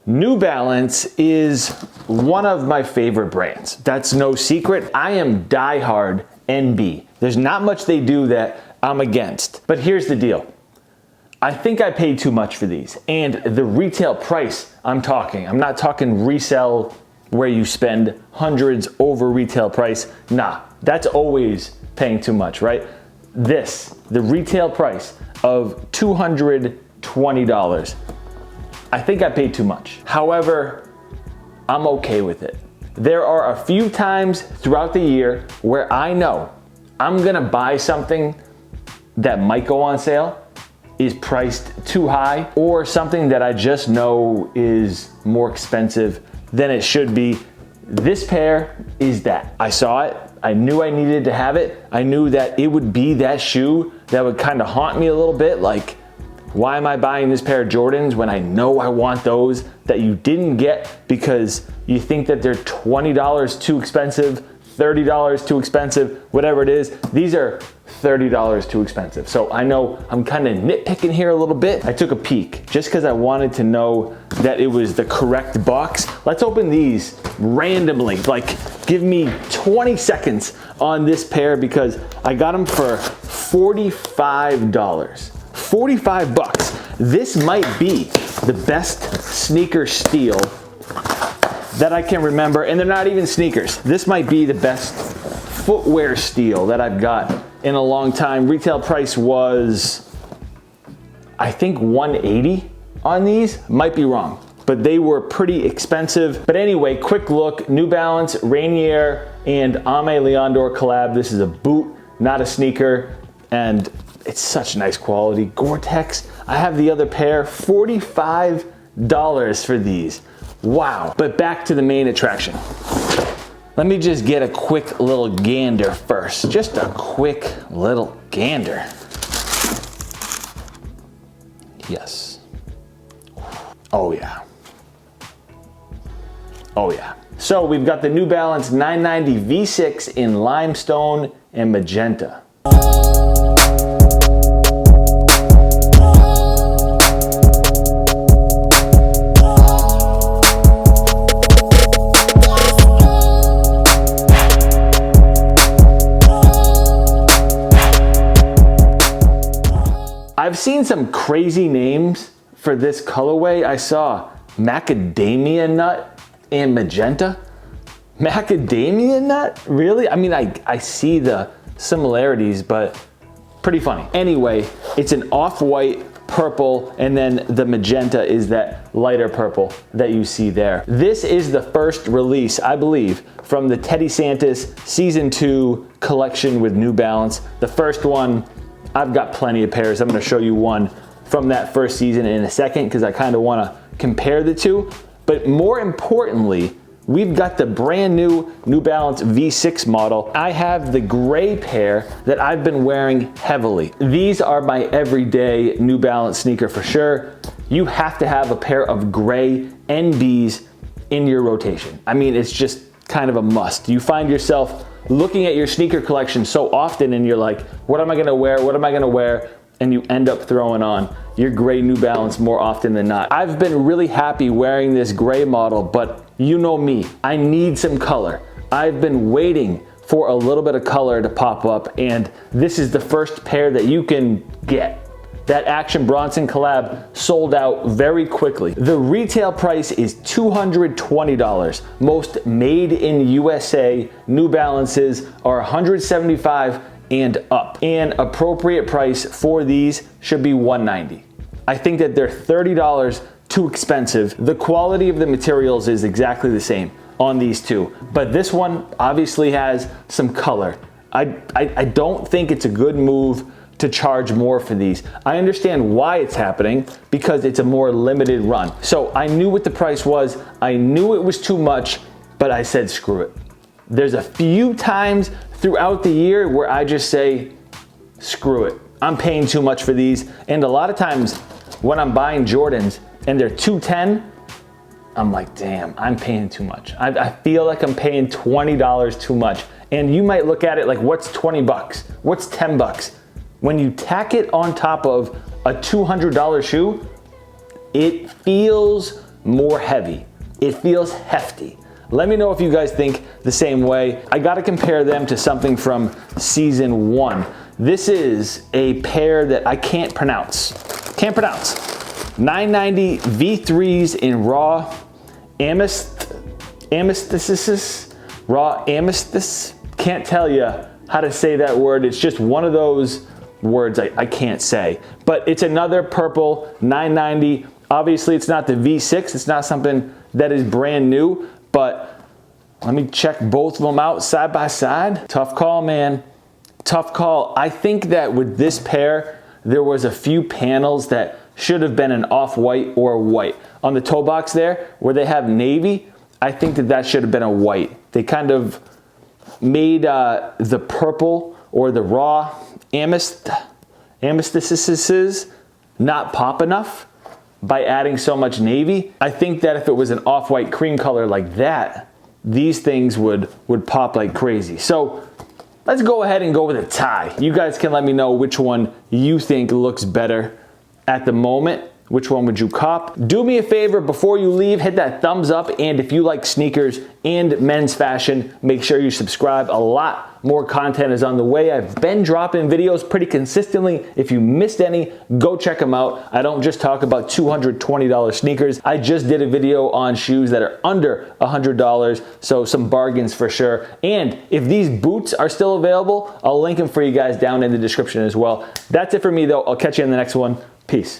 New Balance is one of my favorite brands. That's no secret. I am diehard NB. There's not much they do that I'm against. But here's the deal. I think I paid too much for these. And the retail price I'm not talking resell where you spend hundreds over retail price. Nah, that's always paying too much, right? The retail price of $220. I think I paid too much. However, I'm okay with it. There are a few times throughout the year where I know I'm gonna buy something that might go on sale, is priced too high, or something that I just know is more expensive than it should be. This pair is that. I saw it, I knew I needed to have it. I knew that it would be that shoe that would kind of haunt me a little bit, like, why am I buying this pair of Jordans when I know I want those that you didn't get because you think that they're $20 too expensive, $30 too expensive, whatever it is. These are $30 too expensive. So I know I'm kind of nitpicking here a little bit. I took a peek just because I wanted to know that it was the correct box. Let's open these randomly. Like, give me 20 seconds on this pair because I got them for $45. 45 bucks. This might be the best sneaker steal that I can remember, and they're not even sneakers. This might be the best footwear steal that I've got in a long time. Retail price was, I think, $180 on these. Might be wrong, but they were pretty expensive. But anyway, quick look. New Balance, Rainier, and Ame Leondor collab. This is a boot, not a sneaker, and it's such nice quality. Gore-Tex, I have the other pair, $45 for these. Wow. But back to the main attraction. Let me just get a quick little gander first. Just a quick little gander. Yes. Oh yeah. Oh yeah. So we've got the New Balance 990 V6 in limestone and magenta. I've seen some crazy names for this colorway. I saw macadamia nut and magenta. Macadamia nut? Really? I mean, I see the similarities, but pretty funny. Anyway, it's an off-white purple, and then the magenta is that lighter purple that you see there. This is the first release, I believe, from the Teddy Santis Season 2 collection with New Balance. The first one, I've got plenty of pairs. I'm gonna show you one from that first season in a second because I kind of wanna compare the two. But more importantly, we've got the brand new New Balance V6 model. I have the gray pair that I've been wearing heavily. These are my everyday New Balance sneaker for sure. You have to have a pair of gray NBs in your rotation. I mean, it's just kind of a must. You find yourself looking at your sneaker collection so often and you're like, what am I gonna wear? What am I gonna wear? And you end up throwing on your gray New Balance more often than not. I've been really happy wearing this gray model, but you know me, I need some color. I've been waiting for a little bit of color to pop up, and this is the first pair that you can get. That Action Bronson collab sold out very quickly. The retail price is $220. Most made in USA New Balances are $175 and up. An appropriate price for these should be $190. I think that they're $30 too expensive. The quality of the materials is exactly the same on these two, but this one obviously has some color. I don't think it's a good move to charge more for these. I understand why it's happening because it's a more limited run. So I knew what the price was. I knew it was too much, but I said, screw it. There's a few times throughout the year where I just say, screw it. I'm paying too much for these. And a lot of times when I'm buying Jordans and they're $210, I'm like, damn, I'm paying too much. I feel like I'm paying $20 too much. And you might look at it like, what's 20 bucks? What's 10 bucks? When you tack it on top of a $200 shoe, it feels more heavy. It feels hefty. Let me know if you guys think the same way. I gotta compare them to something from season 1. This is a pair that I can't pronounce. Can't pronounce. 990 V3s in raw amethyst. Raw amethyst. Can't tell you how to say that word. It's just one of those words I can't say. But it's another purple 990. Obviously, it's not the V6. It's not something that is brand new. But let me check both of them out side by side. Tough call, man. Tough call. I think that with this pair, there was a few panels that should have been an off-white or white. On the toe box there, where they have navy, I think that should have been a white. They kind of made the purple or the raw amethysts not pop enough by adding so much navy. I think that if it was an off-white cream color like that, these things would pop like crazy. So let's go ahead and go with a tie. You guys can let me know which one you think looks better at the moment. Which one would you cop? Do me a favor before you leave, hit that thumbs up, and if you like sneakers and men's fashion, make sure you subscribe. A lot more content is on the way. I've been dropping videos pretty consistently. If you missed any, go check them out. I don't just talk about $220 sneakers. I just did a video on shoes that are under $100, so some bargains for sure. And if these boots are still available, I'll link them for you guys down in the description as well. That's it for me though. I'll catch you in the next one. Peace.